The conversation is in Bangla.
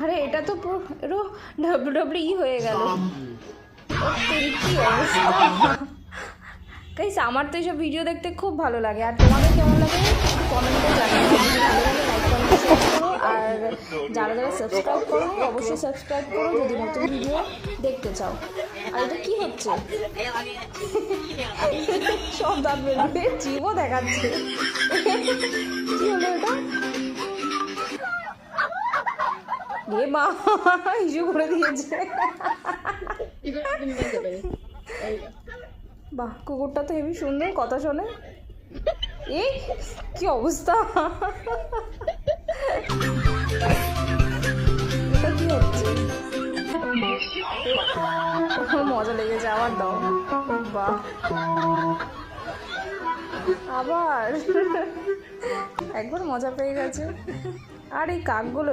আরে এটা তো পুরো WWE হয়ে গেল। কি অবস্থা গাইস, আমার তো এইসব ভিডিও দেখতে খুব ভালো লাগে। আর তোমাদের কেমন লাগে একটু কমেন্টে জানাও। যদি ভালো লাগে লাইক কমেন্ট শেয়ার করো। আর যারা যারা সাবস্ক্রাইব করো অবশ্যই সাবস্ক্রাইব করো যদি নতুন ভিডিও দেখতে চাও। আর এটা কি হচ্ছে? সব দাঁত বেরোবে, জিভও দেখাচ্ছে। কি হলো এটা? এ মা, ইস্যু করে দিয়েছে। বাহ, কুকুরটা তো হেবি সুন্দর, কথা শোনে। এই কি অবস্থা! এটা কি হচ্ছে? মজা লেগেছে, আবার দাও। বাহ, আবার একবার মজা পেয়ে গেছে। আর এই কাকগুলো